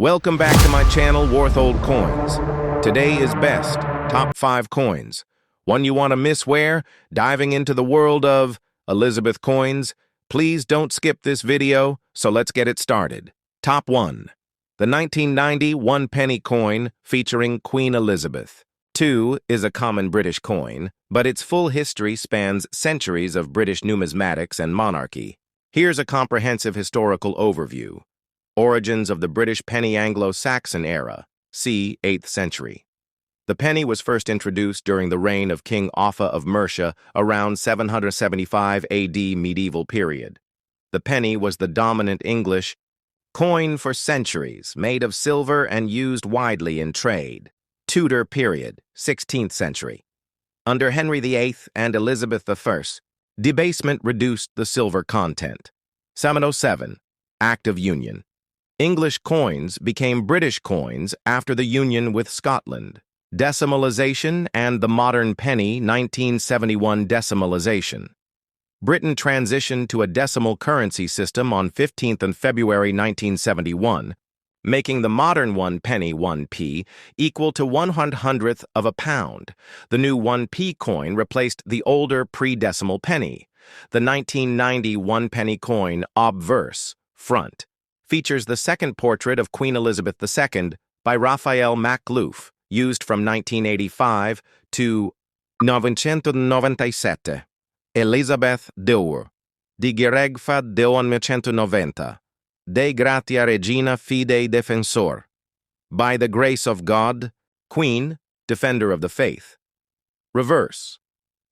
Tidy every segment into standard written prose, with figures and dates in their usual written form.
Welcome back to my channel, Worth Old Coins. Today is best, top 5 coins. One you want to miss where? Diving into the world of Elizabeth coins? Please don't skip this video, so let's get it started. Top 1. The 1990 1-penny coin featuring Queen Elizabeth. 2 is a common British coin, but its full history spans centuries of British numismatics and monarchy. Here's a comprehensive historical overview. Origins of the British penny Anglo-Saxon era, c. 8th century. The penny was first introduced during the reign of King Offa of Mercia around 775 AD medieval period. The penny was the dominant English coin for centuries, made of silver and used widely in trade. Tudor period, 16th century. Under Henry VIII and Elizabeth I, debasement reduced the silver content. 707, Act of Union. English coins became British coins after the union with Scotland. Decimalization and the modern penny, 1971 decimalization. Britain transitioned to a decimal currency system on 15th of February 1971, making the modern 1-penny 1p equal to 1/100th of a pound. The new 1p coin replaced the older pre-decimal penny. The 1990 1-penny coin obverse, front, features the second portrait of Queen Elizabeth II by Raphael Macluf, used from 1985 to 1997. Elizabeth II, di Geregfa de 1990, de gratia regina fidei defensor. By the grace of God, Queen, defender of the faith. Reverse,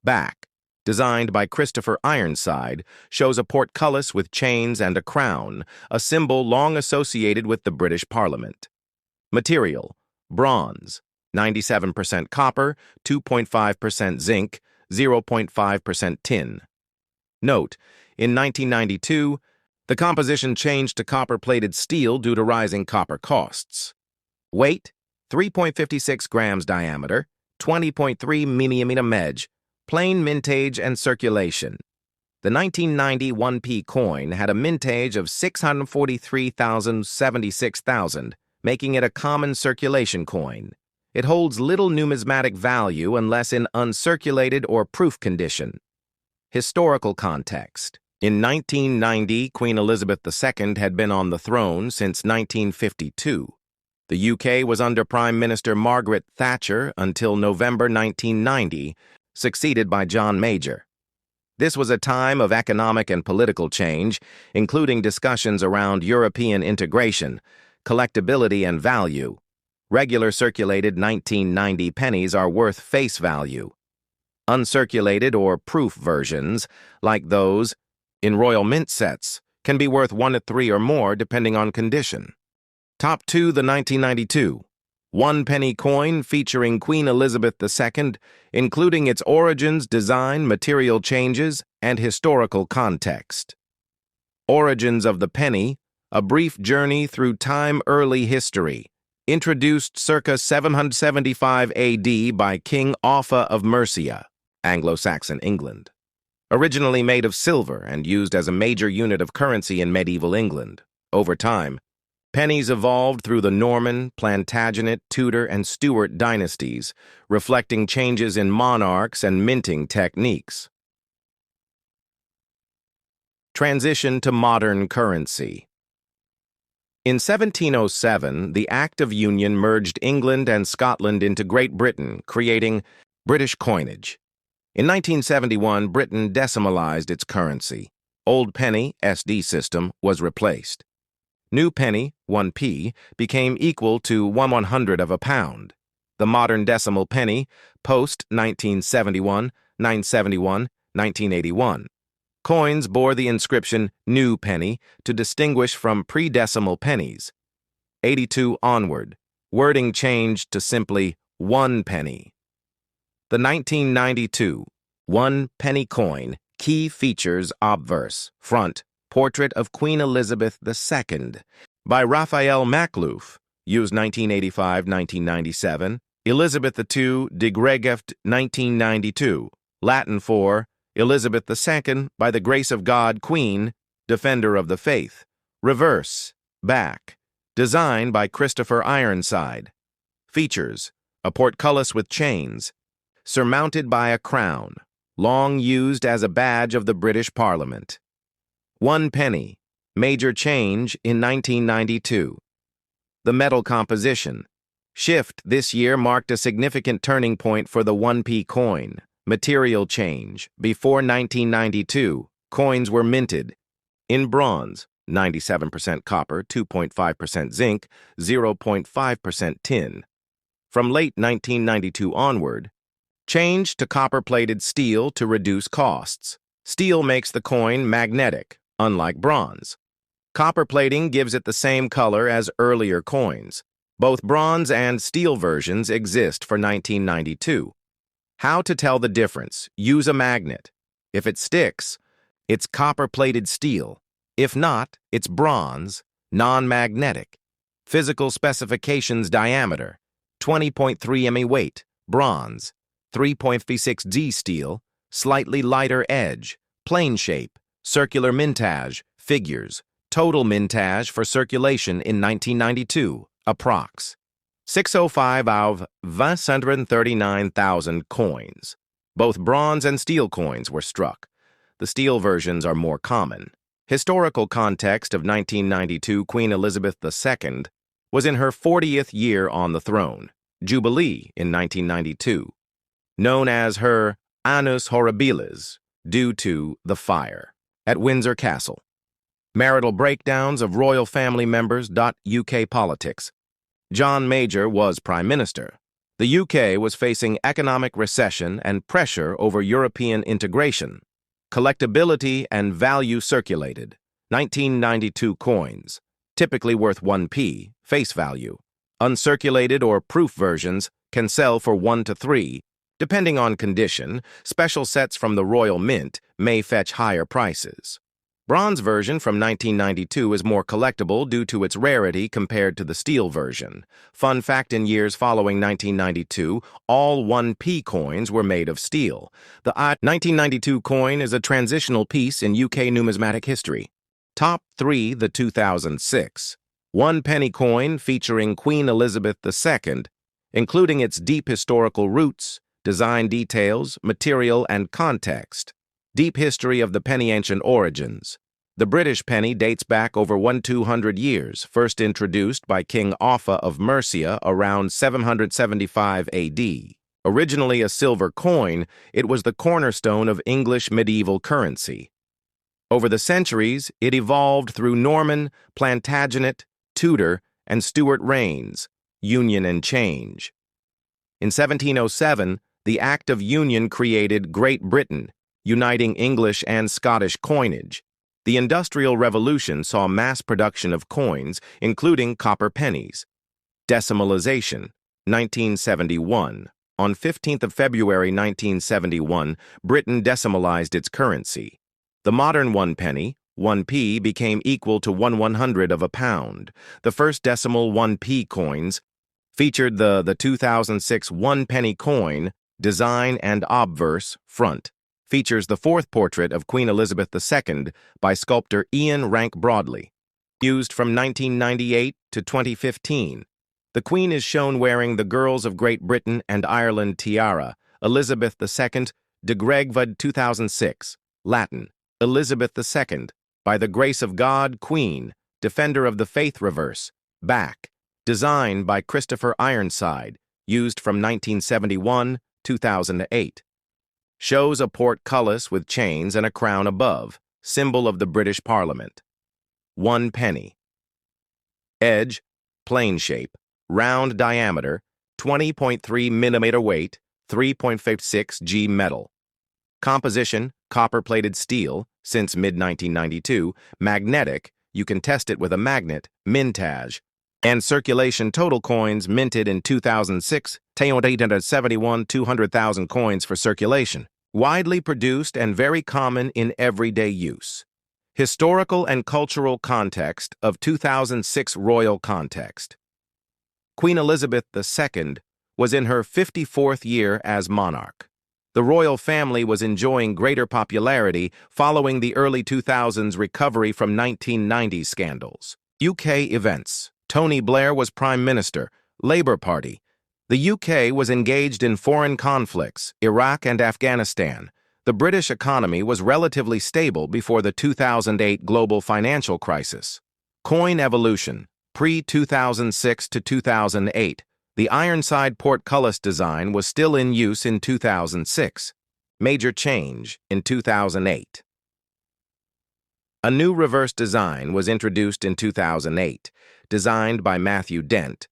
back, designed by Christopher Ironside, shows a portcullis with chains and a crown, a symbol long associated with the British Parliament. Material, bronze, 97% copper, 2.5% zinc, 0.5% tin. Note, in 1992, the composition changed to copper-plated steel due to rising copper costs. Weight, 3.56 grams diameter, 20.3 mm medj, plain mintage and circulation. The 1990 1p coin had a mintage of 643,076,000, making it a common circulation coin. It holds little numismatic value unless in uncirculated or proof condition. Historical context. In 1990, Queen Elizabeth II had been on the throne since 1952. The UK was under Prime Minister Margaret Thatcher until November 1990, succeeded by John Major. This was a time of economic and political change, including discussions around European integration, collectability, and value. Regular circulated 1990 pennies are worth face value. Uncirculated or proof versions, like those in Royal Mint sets, can be worth 1 to 3 or more depending on condition. Top 2, the 1992 1-penny coin featuring Queen Elizabeth II, including its origins, design, material changes, and historical context. Origins of the penny, a brief journey through time early history. Introduced circa 775 AD by King Offa of Mercia, Anglo-Saxon England. Originally made of silver and used as a major unit of currency in medieval England. Over time, pennies evolved through the Norman, Plantagenet, Tudor, and Stuart dynasties, reflecting changes in monarchs and minting techniques. Transition to modern currency. In 1707, the Act of Union merged England and Scotland into Great Britain, creating British coinage. In 1971, Britain decimalized its currency. Old penny, SD system, was replaced. New penny, 1p, became equal to 1/100 of a pound. The modern decimal penny, post 1971, 971, 1981. Coins bore the inscription New Penny to distinguish from pre-decimal pennies. 82 onward, wording changed to simply 1 penny. The 1992 1-penny coin, key features obverse, front, portrait of Queen Elizabeth II by Raphael Macluf, used 1985-1997, Elizabeth II de Gregeft 1992, Latin for Elizabeth II, by the grace of God, Queen, defender of the faith. Reverse, back, Design by Christopher Ironside. Features: a portcullis with chains, surmounted by a crown, long used as a badge of the British Parliament. 1 penny, major change in 1992. The metal composition. Shift this year marked a significant turning point for the 1p coin. Material change. Before 1992, coins were minted in bronze, 97% copper, 2.5% zinc, 0.5% tin. From late 1992 onward, changed to copper-plated steel to reduce costs. Steel makes the coin magnetic, unlike bronze. Copper plating gives it the same color as earlier coins. Both bronze and steel versions exist for 1992. How to tell the difference? Use a magnet. If it sticks, it's copper-plated steel. If not, it's bronze, non-magnetic. Physical specifications: diameter, 20.3 mm weight, bronze, 3.56 D steel, slightly lighter edge, plane shape, circular mintage, figures, total mintage for circulation in 1992, approx. 605 of 139,000 coins. Both bronze and steel coins were struck. The steel versions are more common. Historical context of 1992: Queen Elizabeth II was in her 40th year on the throne, Jubilee in 1992, known as her Annus Horribilis due to the fire at Windsor Castle. Marital breakdowns of royal family members. UK politics. John Major was Prime Minister. The UK was facing economic recession and pressure over European integration. Collectability and value circulated. 1992 coins, typically worth 1p, face value. Uncirculated or proof versions can sell for 1 to 3. Depending on condition, special sets from the Royal Mint may fetch higher prices. Bronze version from 1992 is more collectible due to its rarity compared to the steel version. Fun fact: in years following 1992, all 1p coins were made of steel. The 1992 coin is a transitional piece in UK numismatic history. Top 3: the 2006 1 penny coin featuring Queen Elizabeth II, including its deep historical roots, design details, material, and context. Deep history of the penny: ancient origins. The British penny dates back over 200 years, first introduced by King Offa of Mercia around 775 AD. Originally a silver coin, it was the cornerstone of English medieval currency. Over the centuries, it evolved through Norman, Plantagenet, Tudor, and Stuart reigns, union and change. In 1707, the Act of Union created Great Britain, uniting English and Scottish coinage. The Industrial Revolution saw mass production of coins, including copper pennies. Decimalization, 1971. On 15th of February 1971, Britain decimalized its currency. The modern 1 penny, 1p, became equal to 1/100 of a pound. The first decimal 1p coins featured the 2006 1 penny coin, design and obverse, front. Features the 4th portrait of Queen Elizabeth II by sculptor Ian Rank Broadley. Used from 1998 to 2015. The Queen is shown wearing the Girls of Great Britain and Ireland tiara. Elizabeth II, de Gregvad 2006. Latin, Elizabeth II, by the grace of God, Queen, Defender of the Faith reverse. Back. Design by Christopher Ironside. Used from 1971 to 2008. Shows a portcullis with chains and a crown above, symbol of the British Parliament. 1 penny. Edge, plane shape, round diameter, 20.3 mm weight, 3.56 G metal. Composition, copper-plated steel, since mid-1992, magnetic, you can test it with a magnet, mintage, and circulation: total coins minted in 2006, 871 200,000 coins for circulation. Widely produced and very common in everyday use. Historical and cultural context of 2006 royal context. Queen Elizabeth II was in her 54th year as monarch. The royal family was enjoying greater popularity following the early 2000s recovery from 1990s scandals. UK events. Tony Blair was Prime Minister, Labour Party. The UK was engaged in foreign conflicts, Iraq and Afghanistan. The British economy was relatively stable before the 2008 global financial crisis. Coin evolution, pre-2006 to 2008. The Ironside portcullis design was still in use in 2006. Major change in 2008. A new reverse design was introduced in 2008, designed by Matthew Dent.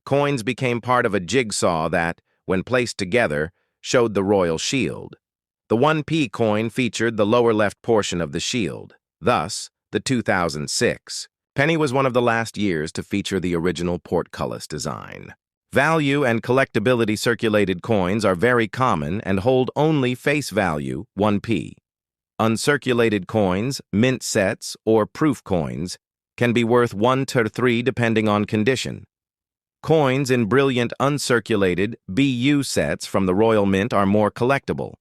Coins became part of a jigsaw that, when placed together, showed the royal shield. The 1p coin featured the lower left portion of the shield, thus, the 2006. Penny was one of the last years to feature the original portcullis design. Value and collectability circulated coins are very common and hold only face value, 1p. Uncirculated coins, mint sets, or proof coins can be worth 1 to 3 depending on condition. Coins in brilliant uncirculated BU sets from the Royal Mint are more collectible.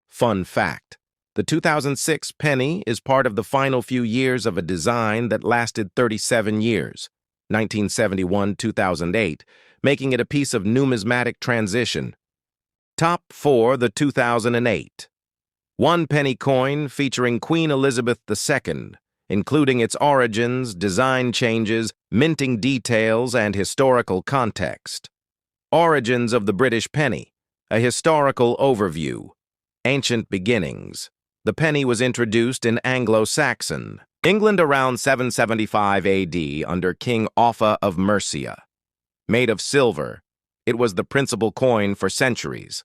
Fun fact: the 2006 penny is part of the final few years of a design that lasted 37 years, 1971-2008, making it a piece of numismatic transition. Top 4: the 2008. 1 penny coin featuring Queen Elizabeth II, including its origins, design changes, minting details, and historical context. Origins of the British penny, a historical overview. Ancient beginnings. The penny was introduced in Anglo-Saxon England around 775 AD under King Offa of Mercia. Made of silver, it was the principal coin for centuries.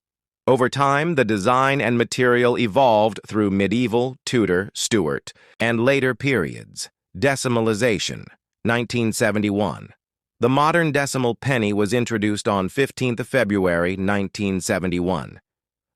Over time, the design and material evolved through medieval, Tudor, Stuart, and later periods. Decimalization, 1971. The modern decimal penny was introduced on 15th of February, 1971.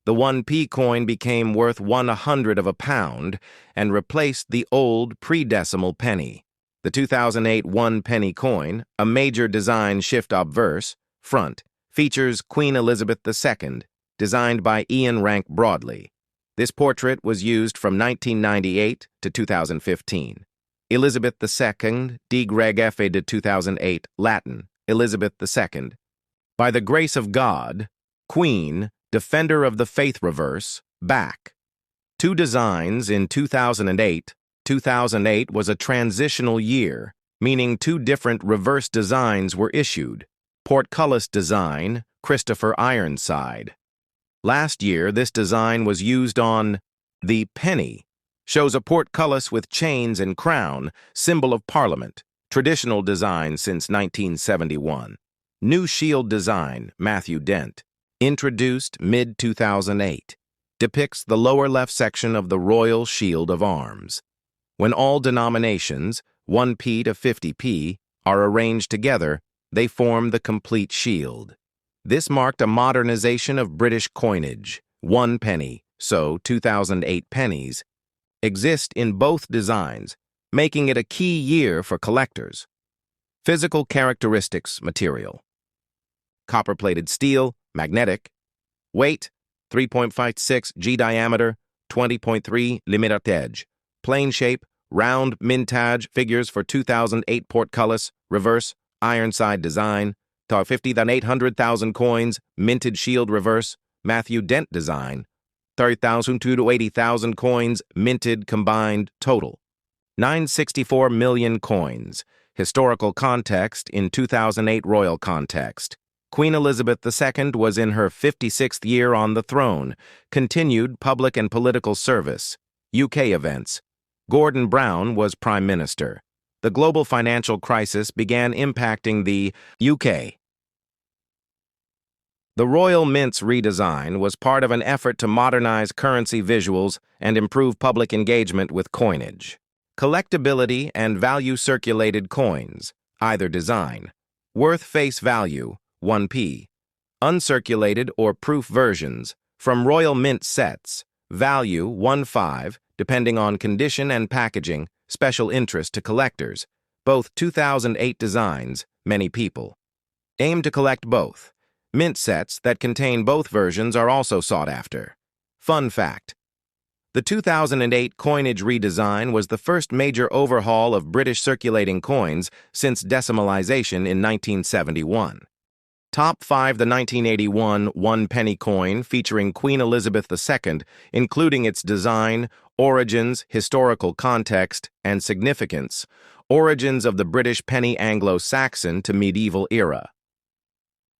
The 1p coin became worth 1/100 of a pound and replaced the old pre-decimal penny. The 2008 1 penny coin, a major design shift obverse, front, features Queen Elizabeth II, designed by Ian Rank Broadley. This portrait was used from 1998 to 2015. Elizabeth II, D. Greg F. de 2008, Latin, Elizabeth II. By the grace of God, Queen, Defender of the Faith reverse, back. 2 designs in 2008. 2008 was a transitional year, meaning 2 different reverse designs were issued. Portcullis design, Christopher Ironside. Last year, this design was used on the penny. Shows a portcullis with chains and crown, symbol of Parliament. Traditional design since 1971. New shield design, Matthew Dent. Introduced mid-2008. Depicts the lower left section of the Royal Shield of Arms. When all denominations, 1p to 50p, are arranged together, they form the complete shield. This marked a modernization of British coinage. 1 penny, so 2008 pennies, exist in both designs, making it a key year for collectors. Physical characteristics material. Copper-plated steel, magnetic. Weight, 3.56 G diameter, 20.3 mm edge. Plain shape, round mintage figures for 2008 portcullis, reverse, Ironside design. 50,800,000 coins, minted shield reverse, Matthew Dent design. 30,000 to 80,000 coins, minted combined total. 964 million coins. Historical context in 2008 royal context. Queen Elizabeth II was in her 56th year on the throne. Continued public and political service. UK events. Gordon Brown was Prime Minister. The global financial crisis began impacting the UK. The Royal Mint's redesign was part of an effort to modernize currency visuals and improve public engagement with coinage. Collectability and value circulated coins, either design. Worth face value, 1p. Uncirculated or proof versions, from Royal Mint sets, value 1/5, depending on condition and packaging, special interest to collectors. Both 2008 designs, many people. Aim to collect both. Mint sets that contain both versions are also sought after. Fun fact: The 2008 coinage redesign was the first major overhaul of British circulating coins since decimalization in 1971. Top 5: the 1981 one-penny coin featuring Queen Elizabeth II, including its design, origins, historical context, and significance, origins of the British penny Anglo-Saxon to medieval era.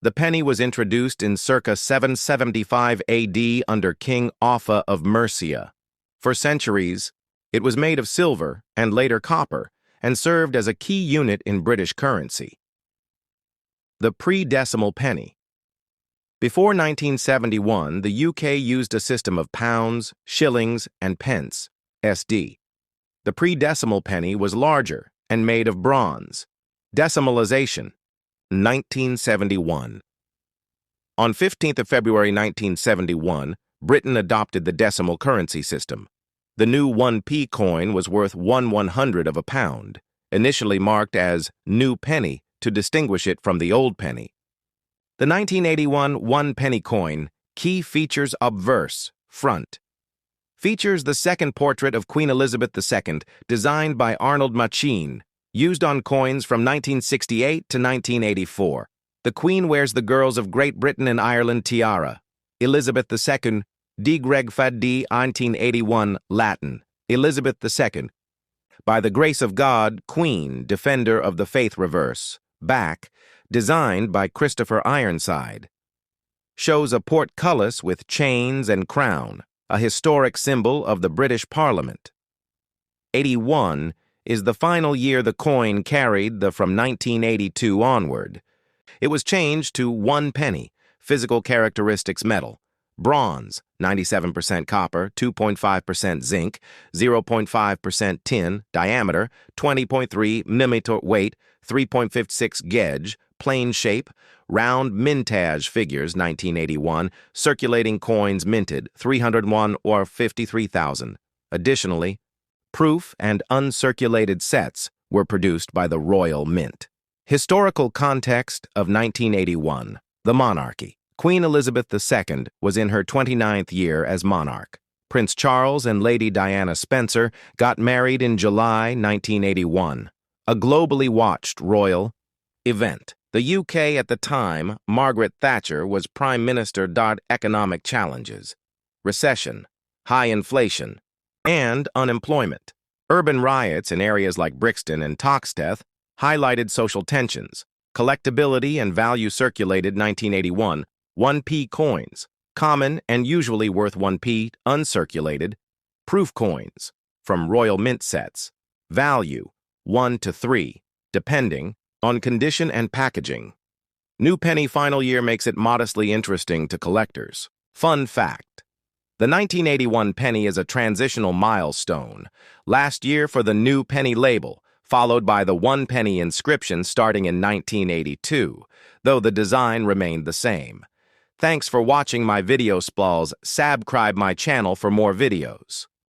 The penny was introduced in circa 775 AD under King Offa of Mercia. For centuries, it was made of silver and later copper and served as a key unit in British currency. The pre-decimal penny. Before 1971, the UK used a system of pounds, shillings, and pence, SD. The pre-decimal penny was larger and made of bronze. Decimalization, 1971. On 15th of February 1971, Britain adopted the decimal currency system. The new 1p coin was worth 1/100 of a pound, initially marked as new penny to distinguish it from the old penny. The 1981 one-penny coin, key features obverse, front. Features the second portrait of Queen Elizabeth II, designed by Arnold Machin, used on coins from 1968 to 1984. The Queen wears the girls of Great Britain and Ireland tiara. Elizabeth II, Die Gregfad D. 1981, Latin. Elizabeth II. By the grace of God, Queen, Defender of the Faith reverse. Back, designed by Christopher Ironside. Shows a portcullis with chains and crown, a historic symbol of the British Parliament. 81 is the final year the coin carried from 1982 onward. It was changed to 1 penny, physical characteristics metal, bronze, 97% copper, 2.5% zinc, 0.5% tin, diameter, 20.3 mm weight, 3.56 gauge, plain shape, round mintage figures 1981, circulating coins minted 301 or 53,000. Additionally, proof and uncirculated sets were produced by the Royal Mint. Historical context of 1981. The monarchy. Queen Elizabeth II was in her 29th year as monarch. Prince Charles and Lady Diana Spencer got married in July 1981. A globally watched royal event. The UK at the time, Margaret Thatcher, was Prime Minister. Economic challenges, recession, high inflation, and unemployment. Urban riots in areas like Brixton and Toxteth highlighted social tensions. Collectability and value circulated 1981. 1p coins, common and usually worth 1p, uncirculated. Proof coins, from Royal Mint sets. Value, 1 to 3, depending on condition and packaging. New penny final year makes it modestly interesting to collectors. Fun fact: the 1981 penny is a transitional milestone. Last year for the new penny label, followed by the 1 penny inscription starting in 1982, though the design remained the same. Thanks for watching my video splols. Subscribe my channel for more videos.